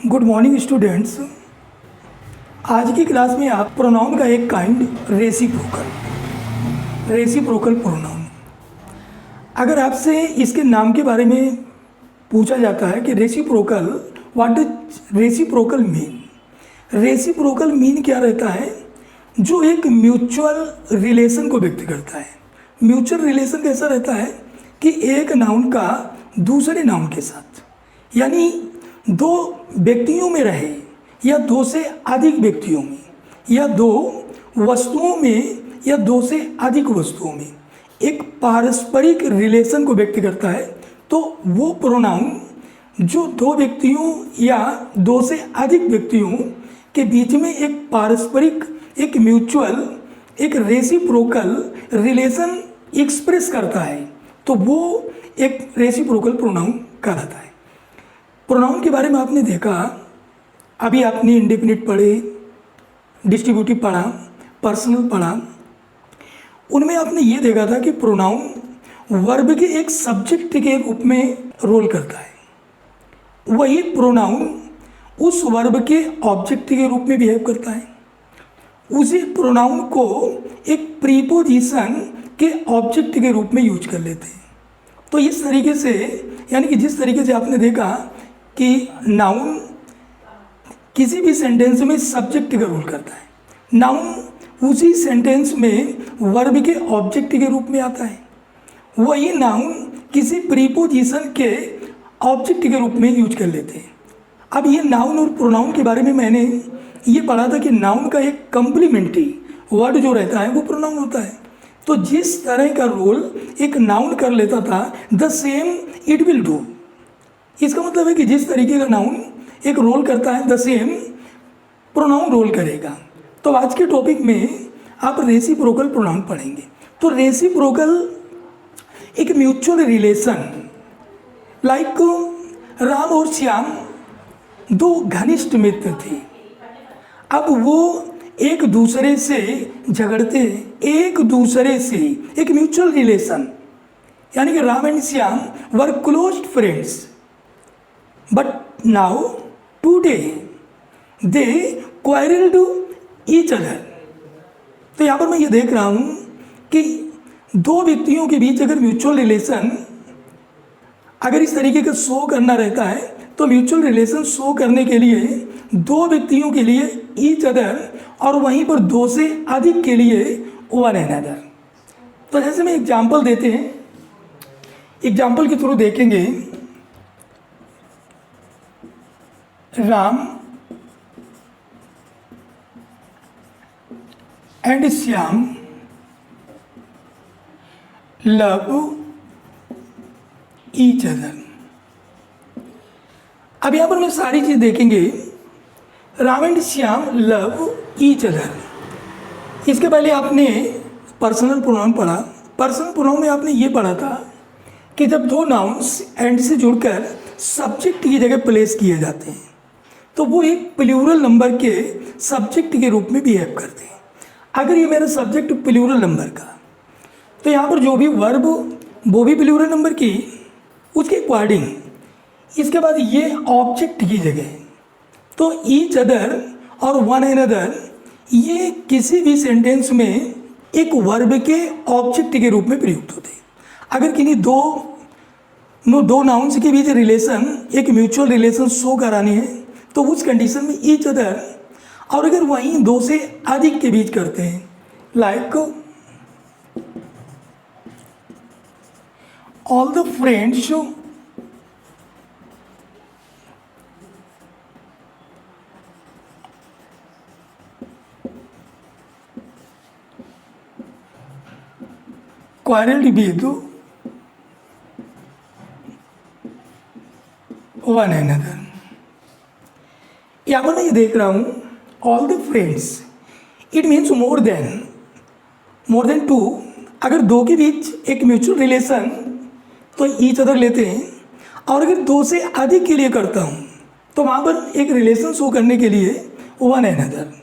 Good morning students. आज की class में आप प्रोनाउन का एक काइंड रेसिप्रोकल प्रोनाउन। अगर आपसे इसके नाम के बारे में पूछा जाता है कि reciprocal, what does reciprocal mean. Reciprocal mean क्या रहता है? जो एक म्यूचुअल रिलेशन को व्यक्त करता है। म्यूचुअल रिलेशन कैसा रहता है कि एक नाउन का दूसरे नाउन के साथ, यानी दो व्यक्तियों में रहे या दो से अधिक व्यक्तियों में या दो वस्तुओं में या दो से अधिक वस्तुओं में एक पारस्परिक रिलेशन को व्यक्त करता है, तो वो प्रोनाउन जो दो व्यक्तियों या दो से अधिक व्यक्तियों के बीच में एक पारस्परिक, एक म्यूचुअल, एक रेसिप्रोकल रिलेशन एक्सप्रेस करता है, तो वो एक रेसिप्रोकल प्रोनाउन कहलाता है। प्रोनाउन के बारे में आपने देखा, अभी आपने इंडेफिनिट पढ़े, डिस्ट्रीब्यूटिव पढ़ा, पर्सनल पढ़ा। उनमें आपने ये देखा था कि प्रोनाउन वर्ब के एक सब्जेक्ट के रूप में रोल करता है, वही प्रोनाउन उस वर्ब के ऑब्जेक्ट के रूप में बिहेव करता है। उसी प्रोनाउन को एक प्रीपोजिशन के ऑब्जेक्ट के रूप में यूज कर लेते हैं। तो इस तरीके से, यानी कि जिस तरीके से आपने देखा कि नाउन किसी भी सेंटेंस में सब्जेक्ट का रोल करता है, नाउन उसी सेंटेंस में वर्ब के ऑब्जेक्ट के रूप में आता है, वही नाउन किसी प्रीपोजिशन के ऑब्जेक्ट के रूप में यूज कर लेते हैं। अब ये नाउन और प्रोनाउन के बारे में मैंने ये पढ़ा था कि नाउन का एक कम्प्लीमेंट्री वर्ड जो रहता है वो प्रोनाउन होता है। तो जिस तरह का रोल एक नाउन कर लेता था, the same it will do. इसका मतलब है कि जिस तरीके का नाउन एक रोल करता है, द सेम प्रोनाउन रोल करेगा। तो आज के टॉपिक में आप रेसिप्रोकल प्रोनाउन पढ़ेंगे। तो रेसिप्रोकल एक म्यूचुअल रिलेशन, लाइक राम और श्याम दो घनिष्ठ मित्र थे। अब वो एक दूसरे से झगड़ते हैं, एक दूसरे से एक म्यूचुअल रिलेशन, यानी कि Ram and Shyam were close friends, but now today they quarrelled each other. तो यहाँ पर मैं ये देख रहा हूँ कि दो व्यक्तियों के बीच अगर म्यूचुअल रिलेशन अगर इस तरीके का शो करना रहता है, तो म्यूचुअल रिलेशन शो करने के लिए दो व्यक्तियों के लिए ईच अदर और वहीं पर दो से अधिक के लिए वन अनदर। तो जैसे मैं एग्जाम्पल देते हैं, एग्जाम्पल के थ्रू देखेंगे। Ram and Shyam love each other. अब यहाँ पर मैं सारी चीज़ देखेंगे। Ram and Shyam love each other. इसके पहले आपने पर्सनल प्रोनाउन पढ़ा। पर्सनल प्रोनाउन में आपने ये पढ़ा था कि जब दो नाउन्स एंड से जुड़कर सब्जेक्ट की जगह प्लेस किए जाते हैं, तो वो एक प्लूरल नंबर के सब्जेक्ट के रूप में बिहेव करते हैं। अगर ये मेरा सब्जेक्ट प्लूरल नंबर का, तो यहाँ पर जो भी वर्ब वो भी प्लूरल नंबर की, उसके अकॉर्डिंग इसके बाद ये ऑब्जेक्ट की जगह, तो ईच अदर और वन अनदर ये किसी भी सेंटेंस में एक वर्ब के ऑब्जेक्ट के रूप में प्रयुक्त होते हैं। अगर किन्हीं दो नाउन्स के बीच रिलेशन, एक म्यूचुअल रिलेशन शो करानी है, तो उस कंडीशन में ईच अदर, और अगर वहीं दो से अधिक के बीच करते हैं, like all the friends quarreled with one another. यहाँ पर मैं ये देख रहा हूँ all the friends, it means more than two. अगर दो के बीच एक म्यूचुअल रिलेशन, तो ईच अदर लेते हैं, और अगर दो से अधिक के लिए करता हूँ, तो वहाँ पर एक रिलेशन शो करने के लिए वन अनदर।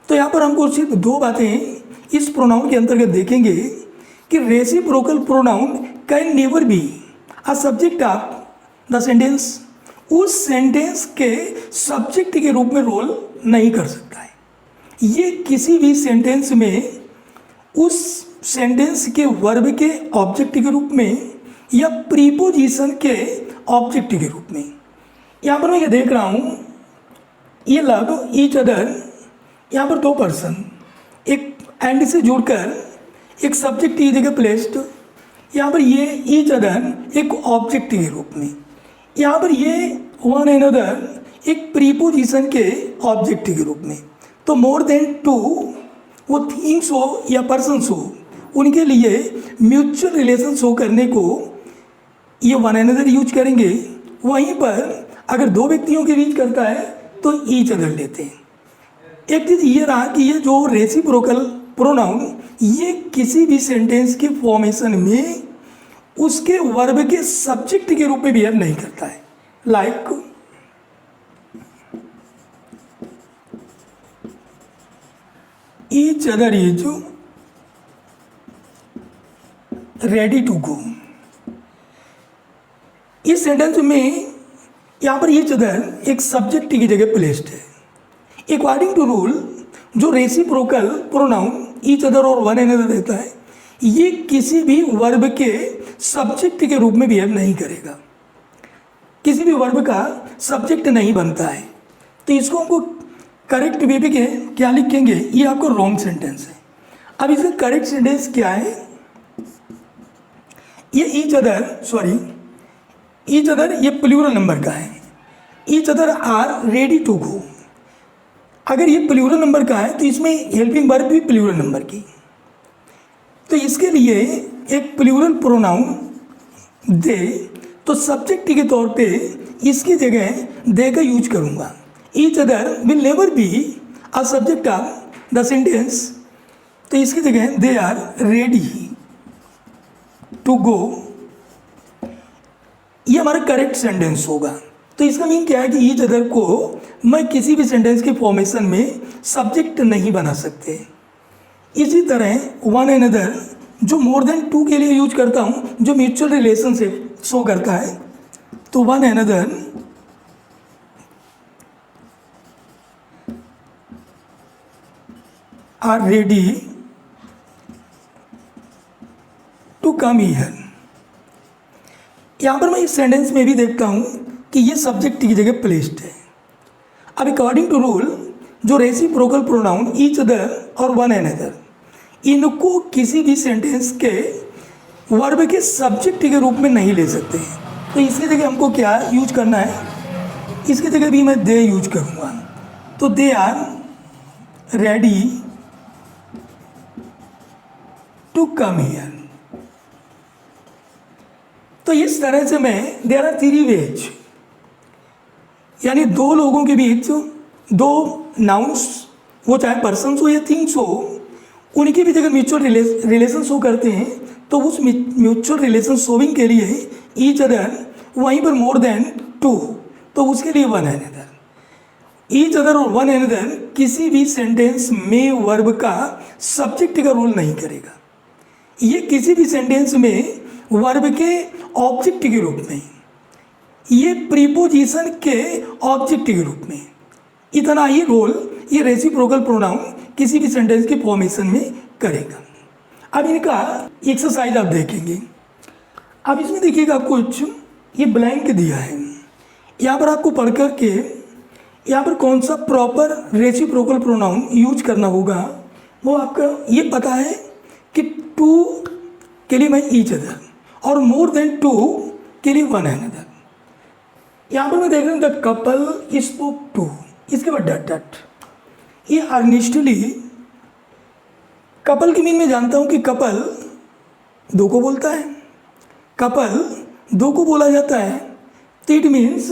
तो यहाँ पर हमको सिर्फ दो बातें इस प्रोनाउन के अंतर्गत देखेंगे कि reciprocal pronoun can never be a subject of the sentence उस सेंटेंस के सब्जेक्ट के रूप में रोल नहीं कर सकता है। ये किसी भी सेंटेंस में उस सेंटेंस के वर्ब के ऑब्जेक्ट के रूप में या प्रीपोजिशन के ऑब्जेक्ट के रूप में। यहाँ पर मैं ये देख रहा हूँ, ये लव ईच अदर, यहाँ पर दो पर्सन एक एंड से जुड़कर एक सब्जेक्ट की जगह प्लेस्ड, यहाँ पर ये ईच अदर एक ऑब्जेक्ट के रूप में, यहाँ पर ये वन एंड अदर एक प्रीपोजिशन के ऑब्जेक्ट के रूप में। तो मोर देन टू, वो थिंग्स हो या पर्सन्स हो, उनके लिए म्यूचुअल रिलेशन शो करने को ये वन एंड अदर यूज करेंगे। वहीं पर अगर दो व्यक्तियों के बीच करता है तो ईच अदर लेते हैं। एक चीज़ ये रहा कि ये जो रेसिप्रोकल प्रोनाउन, ये किसी भी सेंटेंस के फॉर्मेशन में उसके वर्ब के सब्जेक्ट के रूप में बिहेव नहीं करता है। Like each other is ready to go. इस सेंटेंस में यहाँ पर ईच अदर एक सब्जेक्ट की जगह प्लेस्ड है। अकॉर्डिंग टू रूल, जो रेसिप्रोकल प्रोनाउन ईच अदर और वन एंड अदर देता है, ये किसी भी वर्ब के सब्जेक्ट के रूप में बिहेव नहीं करेगा, किसी भी वर्ब का सब्जेक्ट नहीं बनता है। तो इसको हमको करेक्ट वे पे क्या लिखेंगे, ये आपको रॉन्ग सेंटेंस है। अब इसका करेक्ट सेंटेंस क्या है, ये ईच अदर ये प्लूरल नंबर का है। Each other are ready to go. अगर ये प्लूरल नंबर का है तो इसमें हेल्पिंग वर्ब भी प्लूरल नंबर की, तो इसके लिए एक प्लूरल प्रोनाउन दे, तो सब्जेक्ट के तौर पे इसकी जगह दे का यूज करूँगा। Each other will never be a subject of the sentence, तो इसकी जगह they are ready to go, ये हमारा करेक्ट सेंटेंस होगा। तो इसका मीन क्या है कि ईच अदर को मैं किसी भी सेंटेंस के फॉर्मेशन में सब्जेक्ट नहीं बना सकते। इसी तरह वन एंड अदर जो मोर देन टू के लिए यूज करता हूँ, जो म्यूचुअल रिलेशनशिप शो करता है, तो one and other are ready to come here. यहाँ पर मैं इस सेंटेंस में भी देखता हूँ कि ये सब्जेक्ट की जगह प्लेस्ड है। अब अकॉर्डिंग टू रूल, जो रेसिप्रोकल प्रोनाउन ईच अदर और वन एंड अदर, इनको किसी भी सेंटेंस के वर्ब के सब्जेक्ट के रूप में नहीं ले सकते हैं। तो इसकी जगह हमको क्या यूज करना है, इसकी जगह भी मैं दे यूज करूँगा। तो they are ready to come here. तो इस तरह से मैं देयर आर थ्री वेज, यानी दो लोगों के बीच दो नाउन्स, वो चाहे पर्सन्स हो या थिंग्स हो, उनके बीच अगर म्यूचुअल रिलेशन शो करते हैं तो उस म्यूचुअल रिलेशन शोविंग के लिए ईच अदर, वहीं पर मोर देन टू, तो उसके लिए one and other. Each other और वन एंड अदर किसी भी सेंटेंस में वर्ब का सब्जेक्ट का रोल नहीं करेगा। ये किसी भी सेंटेंस में वर्ब के ऑब्जेक्ट के रूप में, ये प्रीपोजिशन के ऑब्जेक्ट के रूप में, इतना ही रोल ये रेसिप्रोकल प्रोनाउन किसी भी सेंटेंस के फॉर्मेशन में करेगा। अब इनका एक्सरसाइज आप देखेंगे। अब इसमें देखिएगा कुछ ये ब्लैंक दिया है, यहाँ पर आपको पढ़ कर के यहाँ पर कौन सा प्रॉपर रेसिप्रोकल प्रोनाउन यूज करना होगा वो आपका ये पता है कि टू के लिए मैं ईच अदर और मोर देन टू के लिए वन एंड अदर। यहाँ पर मैं देख रहा हूँ द कपल स्पोक टू, इसके बाद डट डट, ये अर्नेस्टली। कपल की मीन मैं जानता हूँ कि कपल दो को बोलता है, कपल दो को बोला जाता है, तो इट मीन्स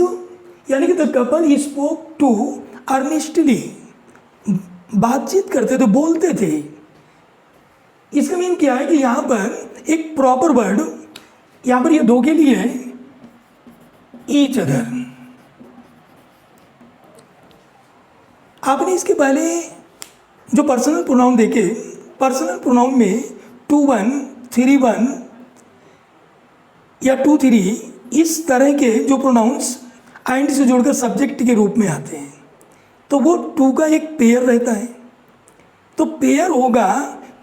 यानी कि the couple spoke to earnestly, बातचीत करते थे, बोलते थे। इसका मीन क्या है कि यहाँ पर एक प्रॉपर वर्ड, यहाँ पर ये दो के लिए ईच अदर। आपने इसके पहले जो पर्सनल प्रोनाउन देखे, पर्सनल प्रोनाउन में टू वन, थ्री वन या टू थ्री, इस तरह के जो प्रोनाउंस एंड से जुड़कर सब्जेक्ट के रूप में आते हैं, तो वो टू का एक पेयर रहता है। तो पेयर होगा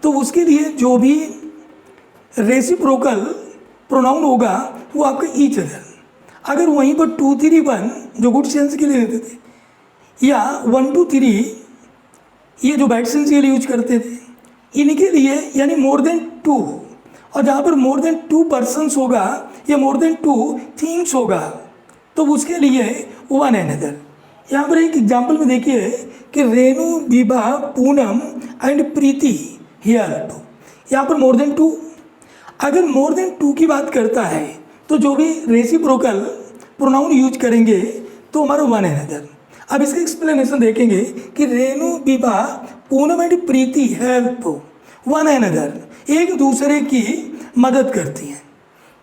तो उसके लिए जो भी रेसिप्रोकल प्रोनाउन होगा वो आपका ईच अदर। अगर वहीं पर 2, 3, 1 जो गुड सेंस के लिए लेते थे, या 1, 2, 3 ये जो बैड सेंस के लिए यूज करते थे, इनके लिए यानी मोर देन 2, और जहाँ पर मोर देन 2 पर्सन्स होगा या मोर देन 2 थिंग्स होगा तो उसके लिए वन अनदर। यहाँ पर एक एग्जाम्पल में देखिए कि Renu, Vibha, Poonam and Preeti here to, यहाँ पर मोर देन 2। अगर मोर देन 2 की बात करता है तो जो भी रेसिप्रोकल प्रोनाउन यूज करेंगे तो हमारा वन अनदर। अब इसका एक्सप्लेनेशन देखेंगे कि Renu, Vibha, Poonam and Preeti help one another, एक दूसरे की मदद करती हैं।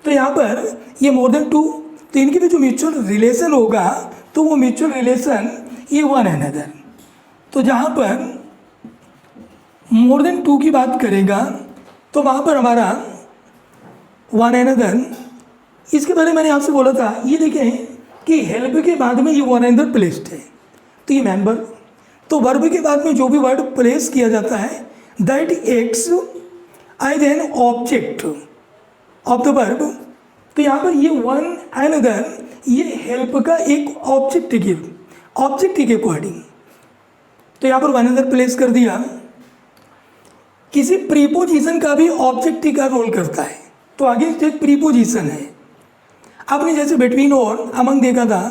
तो यहाँ पर ये मोर देन 2, तो इनके भी जो म्यूचुअल रिलेशन होगा तो वो म्यूचुअल रिलेशन ये वन अनदर। तो जहाँ पर मोर देन 2 की बात करेगा तो वहाँ पर हमारा वन अनदर। इसके बारे में मैंने आपसे बोला था, ये देखें कि हेल्प के बाद में ये वन अनदर प्लेस्ड है, तो ये मेंबर। तो वर्ब के बाद में जो भी वर्ड प्लेस किया जाता है that acts as an object of the verb. तो यहाँ पर ये वन अनदर ये हेल्प का एक ऑब्जेक्ट के अकॉर्डिंग, तो यहाँ पर वन अनदर प्लेस कर दिया। किसी प्रीपोजिशन का भी ऑब्जेक्ट का रोल करता है, तो आगे एक प्रीपोजिशन है। आपने जैसे बिटवीन और अमंग देखा था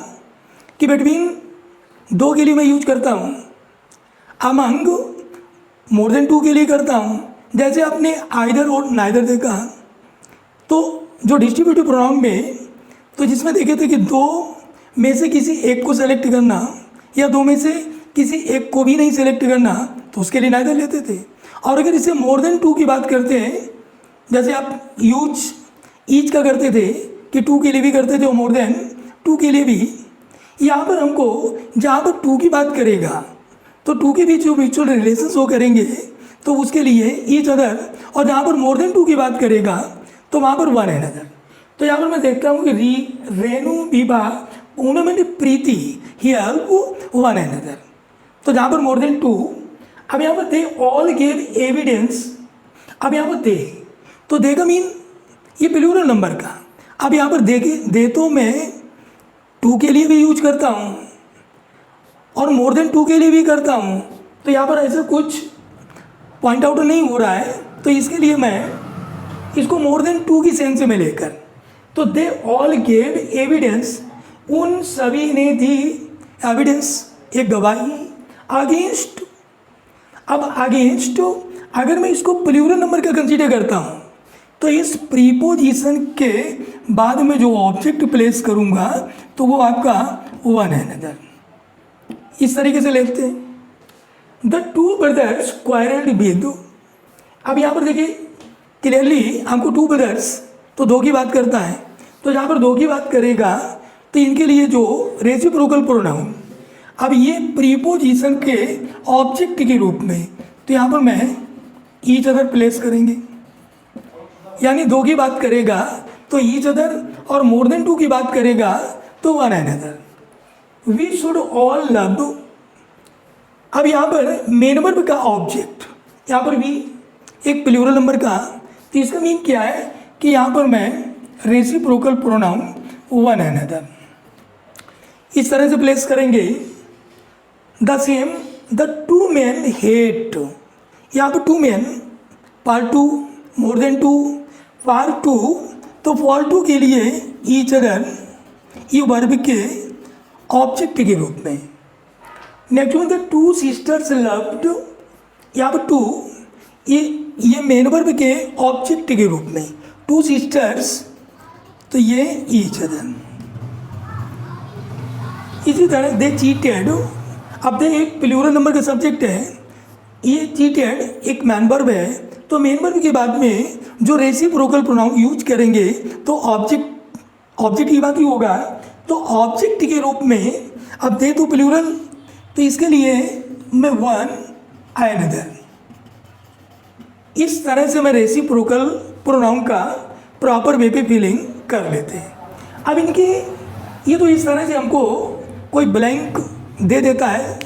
कि बिटवीन 2 के लिए मैं यूज करता हूँ, अमंग मोर देन 2 के लिए करता हूँ। जैसे आपने आइदर और नाइदर देखा, तो जो डिस्ट्रीब्यूटिव प्रोनाउन में तो जिसमें देखे थे कि 2 में से किसी एक को सेलेक्ट करना या 2 में से किसी एक को भी नहीं सेलेक्ट करना, तो उसके लिए नाइदर लेते थे। और अगर इसे मोर देन 2 की बात करते हैं, जैसे आप यूज ईच का करते थे कि 2 के लिए भी करते थे और मोर देन 2 के लिए भी, यहाँ पर हमको जहाँ पर 2 की बात करेगा तो 2 के बीच जो म्यूचुअल रिलेशन शो करेंगे तो उसके लिए ईच अदर, और जहाँ पर मोर देन 2 की बात करेगा तो वहाँ पर वन अनदर। तो यहाँ पर मैं देखता हूँ कि Renu, Vibha, Poonam and Preeti here one another. तो जहाँ पर मोर देन 2, अब यहाँ पर दे ऑल गेव एविडेंस। अब यहाँ पर तो दे का मीन ये प्लूरल नंबर का। अब यहाँ पर दे तो मैं 2 के लिए भी यूज करता हूँ और मोर देन 2 के लिए भी करता हूँ, तो यहाँ पर ऐसा कुछ पॉइंट आउट नहीं हो रहा है, तो इसके लिए मैं इसको मोर देन 2 की सेंस में लेकर, तो दे ऑल गेव एविडेंस, उन सभी ने दी एविडेंस, एक गवाही अगेंस्ट। अब अगेंस्ट अगर मैं इसको प्लूरल नंबर का कंसीडर करता हूँ तो इस प्रीपोजिशन के बाद में जो ऑब्जेक्ट प्लेस करूँगा तो वो आपका वन अनदर। इस तरीके से लेते हैं। The 2 brothers quarrelled with. अब यहाँ पर देखिए क्लियरली हमको 2 ब्रदर्स तो 2 की बात करता है, तो जहाँ पर 2 की बात करेगा तो इनके लिए जो रेसिप्रोकल प्रोनाउन, अब ये प्रीपोजिशन के ऑब्जेक्ट के रूप में, तो यहाँ पर मैं ईच अदर प्लेस करेंगे, यानी 2 की बात करेगा तो ईच अदर, और मोर देन 2 की बात करेगा तो one another. We should all love. अब यहाँ पर मेन वर्ब का ऑब्जेक्ट, यहाँ पर भी एक प्लूरल नंबर का, तो इसका मीन क्या है कि यहाँ पर मैं रेसिप्रोकल प्रोनाउन वन अनदर इस तरह से प्लेस करेंगे। The same the 2 men hate. यहाँ पर 2 men part 2, more than 2, part 2, तो फॉर 2 के लिए ईच अदर ये वर्ब के ऑब्जेक्ट के रूप में। Next one the 2 sisters loved. यहाँ पर 2 ये मेन वर्ब के ऑब्जेक्ट के रूप में, 2 sisters, तो ये ईच अदर। इसी तरह दे चीटेड। अब दे एक प्लूरल नंबर का सब्जेक्ट है, ये चीटेड एक मेन वर्ब है, तो मेन वर्ब के बाद में जो रेसिप्रोकल प्रोनाउन यूज करेंगे तो ऑब्जेक्ट की बात ही होगा, तो ऑब्जेक्ट के रूप में। अब दे तो प्लूरल, तो इसके लिए मैं वन अनदर। इस तरह से मैं रेसिप्रोकल प्रोनाउन का प्रॉपर वे पे फीलिंग कर लेते हैं। अब इनके ये तो इस तरह से हमको कोई ब्लैंक दे देता है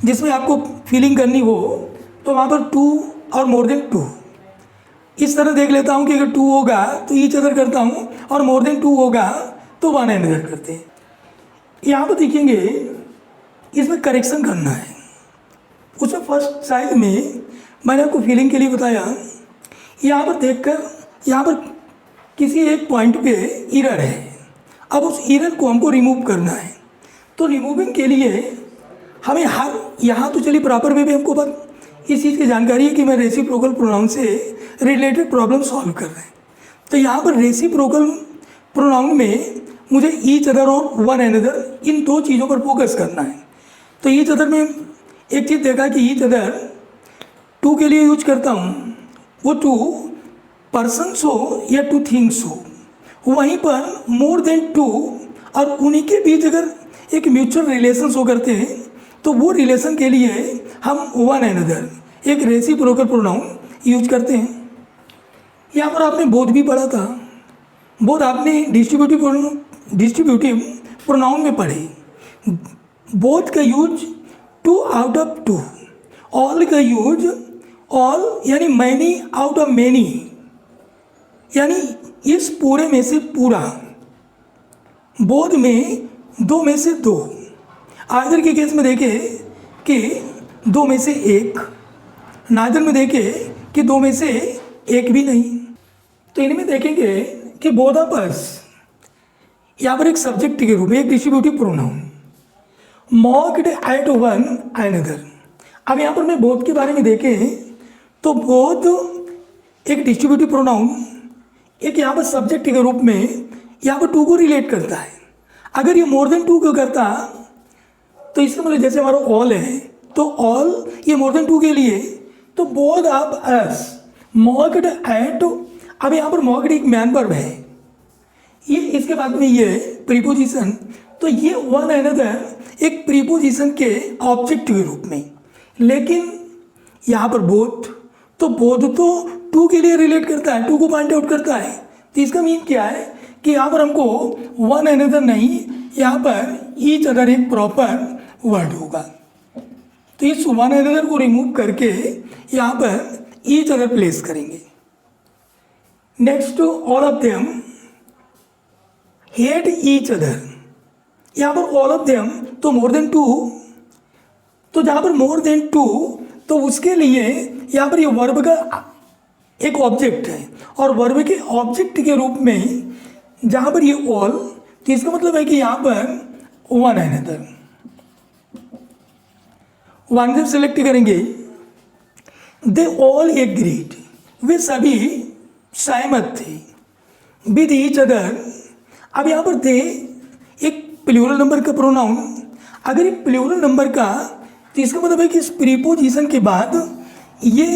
जिसमें आपको फीलिंग करनी हो, तो वहाँ पर 2 और मोर देन 2 इस तरह देख लेता हूँ कि अगर 2 होगा तो ईच अदर करता हूँ, और मोर देन 2 होगा तो वन अनदर करते हैं। यहाँ पर देखेंगे इसमें करेक्शन करना है। उसमें फर्स्ट साइड में मैंने आपको फीलिंग के लिए बताया, यहाँ पर देखकर यहाँ पर किसी एक पॉइंट पे एरर है। अब उस एरर को हमको रिमूव करना है। तो रिमूविंग के लिए हमें हर यहाँ तो चलिए प्रॉपर वे भी हमको बस इस चीज़ की जानकारी है कि मैं रेसिप्रोकल प्रोनाउन से रिलेटेड प्रॉब्लम सॉल्व कर रहे हैं। तो यहाँ पर रेसिप्रोकल प्रोनाउन में मुझे ईच अदर और वन अनदर इन 2 चीज़ों पर फोकस करना है। तो ईच अदर में एक चीज़ देखा कि ईच अदर 2 के लिए यूज करता हूँ, वो 2 पर्सन्स हो या 2 थिंग्स हो। वहीं पर मोर देन 2 और उन्हीं के बीच अगर एक म्यूचुअल रिलेशन हो करते हैं तो वो रिलेशन के लिए हम वन अनदर एक रेसिप्रोकल प्रोनाउन यूज करते हैं। यहाँ पर आपने बोथ भी पढ़ा था, बोथ आपने डिस्ट्रीब्यूटिव प्रोनाउन में पढ़े। बोथ का यूज 2 आउट ऑफ 2, ऑल का यूज ऑल यानी मैनी आउट ऑफ मैनी, यानी इस पूरे में से पूरा, बोध में 2 में से 2। आइदर के केस में देखें कि 2 में से 1, नाइदर में देखें कि 2 में से 1 भी नहीं। तो इनमें देखेंगे कि बोथ ऑफ अस यहाँ पर एक सब्जेक्ट के रूप में एक distributive pronoun, mocked at one another. अब यहाँ पर मैं बोथ के बारे में देखें तो बोथ एक डिस्ट्रीब्यूटिव प्रोनाउन एक यहाँ पर सब्जेक्ट के रूप में यहाँ पर 2 को रिलेट करता है। अगर ये मोर देन 2 को करता तो इसका मतलब जैसे हमारा ऑल है तो ऑल ये मोर देन 2 के लिए, तो both of us mocked at. अब यहाँ पर मॉक्ड एक मैन वर्ब है, ये इसके बाद में ये प्रीपोजिशन, तो ये वन अनदर एक प्रीपोजिशन के ऑब्जेक्ट के रूप में। लेकिन यहाँ पर बोथ, तो बोथ तो 2 के लिए रिलेट करता है, 2 को पॉइंट आउट करता है। तो इसका मीन क्या है कि यहाँ पर हमको वन अनदर नहीं, यहाँ पर ईच अदर एक प्रॉपर वर्ड होगा। तो इस वन अनदर को रिमूव करके यहाँ पर ईच अदर प्लेस करेंगे। Next, all of them hate each other. यहाँ पर ऑल ऑफ देम तो मोर देन 2, तो जहाँ पर मोर देन 2 तो उसके लिए यहाँ पर ये वर्ब का एक ऑब्जेक्ट है, और वर्ब के ऑब्जेक्ट के रूप में जहाँ पर ये ऑल, तो इसका मतलब है कि यहाँ पर वन अनदर। वन जब सेलेक्ट करेंगे, दे ऑल एग्रीड, वे सभी सहमत थे, विद ईच अदर। अब यहाँ पर दे एक प्लूरल नंबर का प्रोनाउन, अगर एक प्लूरल नंबर का, तो इसका मतलब है कि इस प्रीपोजिशन के बाद ये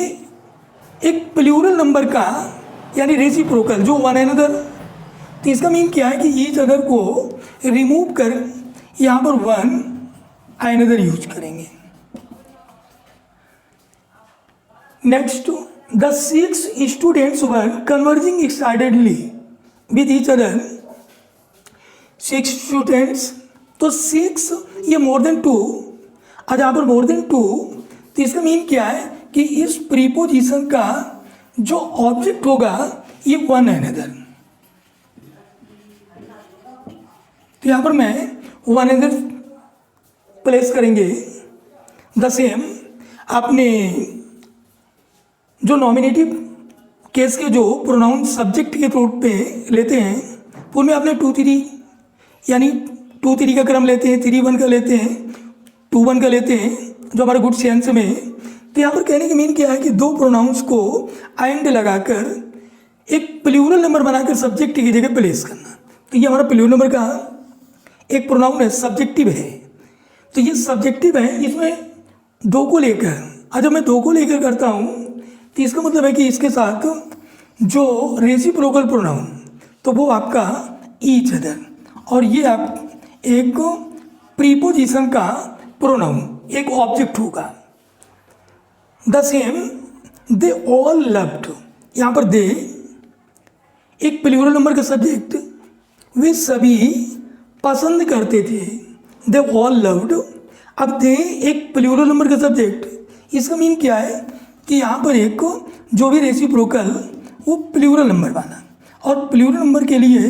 एक प्लूरल नंबर का यानी रेसिप्रोकल जो वन अनदर, तो इसका मीन क्या है कि ईच अदर को रिमूव कर यहाँ पर वन अनदर यूज करेंगे। Next, the 6 students were converging excitedly with each other. 6 students, तो 6 ये मोर देन 2, और यहाँ पर मोर देन 2, तो इसका मीन क्या है कि इस प्रीपोजिशन का जो ऑब्जेक्ट होगा ये वन अनदर। तो यहाँ पर मैं वन अनदर प्लेस करेंगे। द सेम आपने जो नॉमिनेटिव केस के जो प्रोनाउन सब्जेक्ट के रूप पे लेते हैं, उनमें आपने 2 3 यानी 2 3 का क्रम लेते हैं, 3 1 का लेते हैं, 2 1 का लेते हैं, जो हमारे गुड सेंस में। तो यहाँ पर कहने की मीन क्या है कि 2 प्रोनाउंस को एंड लगाकर एक प्लूरल नंबर बनाकर सब्जेक्ट की जगह प्लेस करना। तो ये हमारा प्लूरल नंबर का एक प्रोनाउन है, सब्जेक्टिव है। तो ये सब्जेक्टिव है, इसमें 2 को लेकर, और जब मैं 2 को लेकर करता हूँ तो इसका मतलब है कि इसके साथ जो रेसिप्रोकल प्रोनाउन तो वो आपका ईच अदर, और ये आप एक प्रीपोजिशन का प्रोनाउन एक ऑब्जेक्ट होगा। The same, they all loved, यहाँ पर दे एक प्लूरल नंबर का सब्जेक्ट, वे सभी पसंद करते थे, दे ऑल लव्ड। अब दे एक प्लूरल नंबर का सब्जेक्ट, इसका मीन क्या है कि यहाँ पर एक जो भी रेसिप्रोकल वो प्लूरल नंबर बना, और प्लूरल नंबर के लिए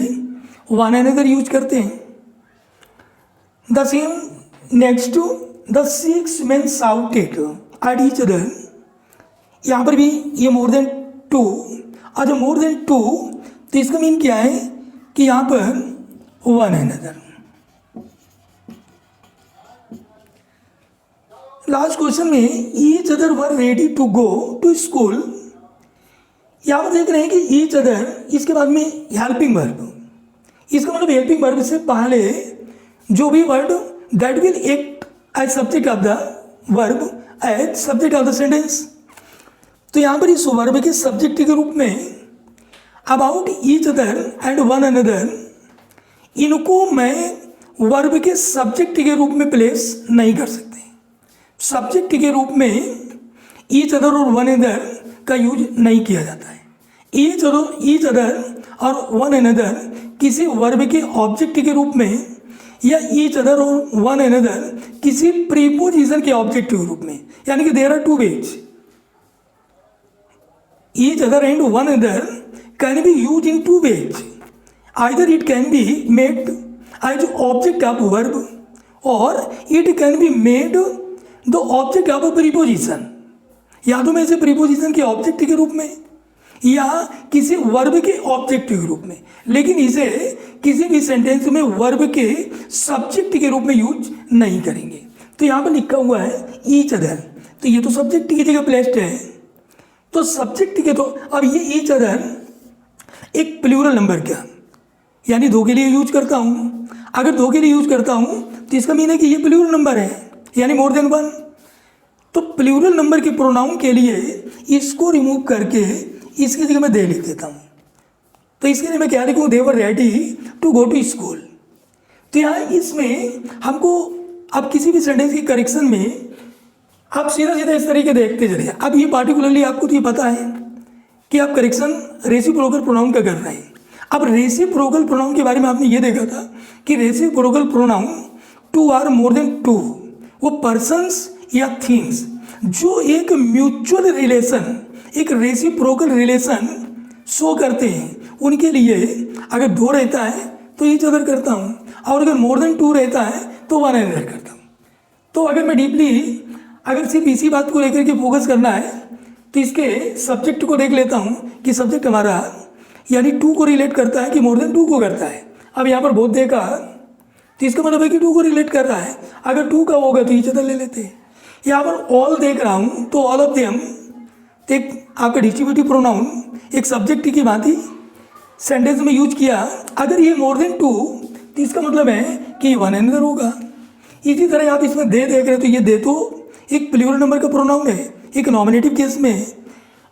वन अनदर यूज करते हैं। The same next to the 6 men shouted at each other, यहाँ पर भी ये मोर देन 2, और जो मोर देन 2 तो इसका मीन क्या है कि यहाँ पर वन अनदर। लास्ट क्वेश्चन में each other were ready to go to school, यहाँ पर देख रहे हैं कि ईच अदर, इसके बाद में हेल्पिंग वर्ब, इसका मतलब हेल्पिंग वर्ब से पहले जो भी word that will act as subject of the verb as subject of the sentence. तो यहाँ पर इस वर्ब के सब्जेक्ट के रूप में about each other and one another, इनको मैं वर्ब के सब्जेक्ट के रूप में प्लेस नहीं कर सकते। सब्जेक्ट के रूप में ईच अदर और वन अनदर का यूज नहीं किया जाता है। ईच अदर और वन अनदर किसी वर्ब के ऑब्जेक्ट के रूप में, या ईच अदर और वन अनदर किसी प्रीपोजिशन के ऑब्जेक्ट के रूप में, यानी कि there are two ways. Each other and one other can be use in two ways, either it can be made as object of verb, और it can be made the object of a preposition, या तो मैं इसे preposition के object के रूप में या किसी वर्ब के ऑब्जेक्ट के रूप में, लेकिन इसे किसी भी सेंटेंस में वर्ब के सब्जेक्ट के रूप में यूज नहीं करेंगे। तो यहाँ पर लिखा हुआ है ईच अदर, तो ये तो सब्जेक्ट की जगह प्लेस्ड है, तो सब्जेक्ट के, तो अब ये ईच अदर एक प्लूरल नंबर क्या, यानी दो के लिए यूज करता हूँ। अगर दो के लिए यूज करता हूँ तो इसका मीन है कि ये प्लूरल नंबर है, यानी मोर देन वन। तो प्लूरल नंबर के प्रोनाउन के लिए इसको रिमूव करके इसकी जगह मैं दे लिख देता हूँ। तो इसके लिए मैं क्या लिखूँ, they were ready to go to school. तो यहाँ इसमें हमको अब किसी भी सेंटेंस की करेक्शन में आप सीधा सीधा इस तरीके देखते चले। अब ये पार्टिकुलरली आपको तो ये पता है कि आप करेक्शन रेसिप्रोकल प्रोनाउन का कर रहे हैं। अब रेसिप्रोकल प्रोनाउन के बारे में आपने ये देखा था कि reciprocal pronoun two are more than two, वो पर्सन्स या थिंग्स जो एक म्यूचुअल रिलेशन, एक रेसिप्रोकल रिलेशन शो करते हैं, उनके लिए अगर दो रहता है तो ईच अदर करता हूँ, और अगर मोर देन टू रहता है तो वन अदर करता हूँ। तो अगर मैं डीपली अगर सिर्फ इसी बात को लेकर के फोकस करना है तो इसके सब्जेक्ट को देख लेता हूँ कि सब्जेक्ट हमारा यानी टू को रिलेट करता है कि मोर देन टू को करता है। अब यहाँ पर बहुत देखा तो इसका मतलब है कि टू को रिलेट कर रहा है। अगर टू का होगा तो ईच अदर ले लेते हैं। यहाँ पर ऑल देख रहा हूँ तो ऑल ऑफ देम, एक आपका डिस्ट्रीब्यूटिव प्रोनाउन एक सब्जेक्ट की भांति सेंटेंस में यूज किया। अगर ये मोर देन टू तो इसका मतलब है कि वन अनदर होगा। इसी तरह आप इसमें दे देख रहे हो तो ये दे तो एक प्लूरल नंबर का प्रोनाउन है एक नॉमिनेटिव केस में।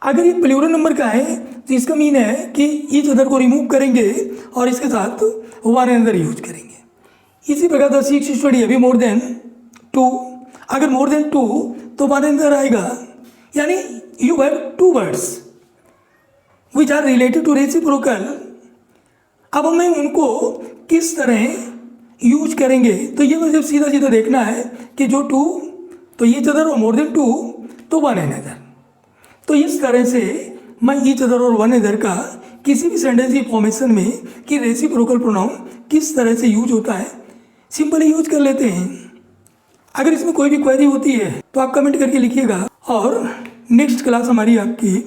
अगर ये प्लूरल नंबर का है तो इसका मीन है कि ईच अदर को रिमूव करेंगे और इसके साथ वन अनदर यूज करेंगे। इसी प्रकार द सिक्स स्टडी अभी मोर देन टू, अगर मोर देन टू तो वन अनदर आएगा, यानी you have two words which are related to reciprocal. अब हमें उनको किस तरह यूज करेंगे तो ये मुझे सीधा सीधा देखना है कि जो टू तो ईच अदर और मोर देन टू तो वन अनदर। तो इस तरह से मैं ईच अदर और वन अदर का किसी भी सेंटेंस की फॉर्मेशन में कि रेसिप्रोकल प्रोनाउन किस तरह से यूज होता है सिंपली यूज कर लेते हैं। अगर इसमें कोई भी क्वेरी होती है तो आप कमेंट करके लिखिएगा। और नेक्स्ट क्लास हमारी आपकी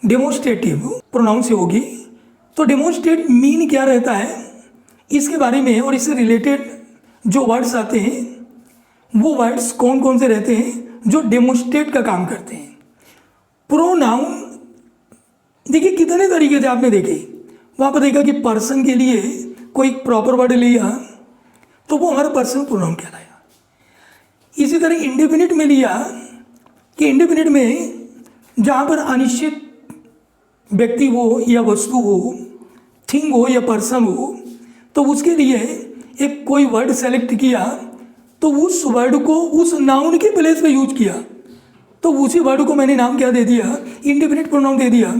डेमोन्स्ट्रेटिव प्रोनाउन से होगी। तो डेमोन्स्ट्रेट मीन क्या रहता है इसके बारे में और इससे रिलेटेड जो वर्ड्स आते हैं वो वर्ड्स कौन कौन से रहते हैं जो डेमोन्स्ट्रेट का काम करते हैं। प्रोनाउन देखिए कितने तरीके से आपने देखे। वहाँ पर देखा कि पर्सन के लिए कोई प्रॉपर वर्ड लिया तो वो हमारा पर्सनल प्रोनाउन कहलाया। इसी तरह इंडेफिनिट में लिया कि इंडेफिनिट में जहाँ पर अनिश्चित व्यक्ति हो या वस्तु हो, थिंग हो या पर्सन हो, तो उसके लिए एक कोई वर्ड सेलेक्ट किया तो उस वर्ड को उस नाउन के प्लेस पे यूज किया तो उसी वर्ड को मैंने नाम क्या दे दिया, इंडेफिनिट प्रोनाउन दे दिया।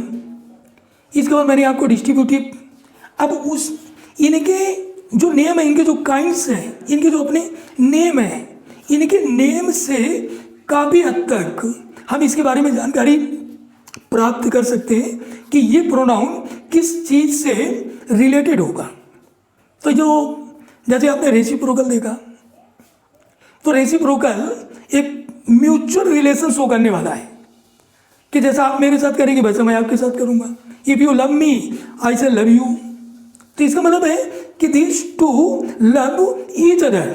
इसके बाद मैंने आपको डिस्ट्रीब्यूटिव, अब उस इनके जो नेम है, इनके जो काइंड्स हैं, इनके जो अपने नेम है, इनके नेम से काफ़ी हद तक हम इसके बारे में जानकारी प्राप्त कर सकते हैं कि ये प्रोनाउन किस चीज़ से रिलेटेड होगा। तो जो जैसे आपने रेसिप्रोकल देखा, तो रेसिप्रोकल एक म्यूचुअल रिलेशन शो करने वाला है कि जैसा आप मेरे साथ करेंगे वैसा मैं आपके साथ करूँगा। If you love me I say love you. तो इसका मतलब है कि this two love each other.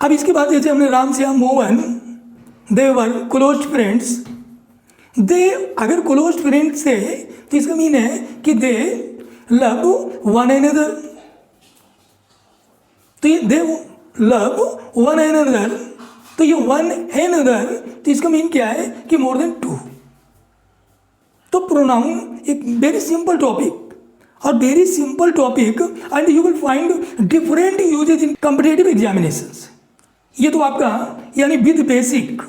अब इसके बाद जैसे हमने Ram Shyam Mohan, they were close friends. They अगर क्लोज फ्रेंड्स है तो इसका मीन है कि दे लव वन अनदर। तो ये दे लव वन अनदर, तो ये वन अनदर, तो इसका मीन क्या है कि मोर देन टू। तो प्रोनाउन एक वेरी सिंपल टॉपिक और very simple topic, and you will find different usages in competitive examinations. ये तो आपका यानी with basic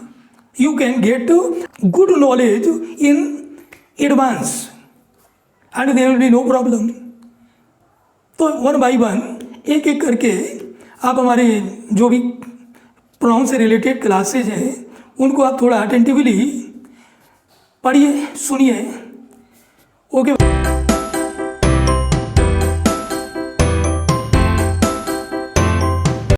you can get good knowledge in advance and there will be no problem. तो one by one, एक एक करके आप हमारे जो भी प्रोनाउन से रिलेटेड क्लासेज हैं उनको आप थोड़ा अटेंटिवली पढ़िए, सुनिए। ओके।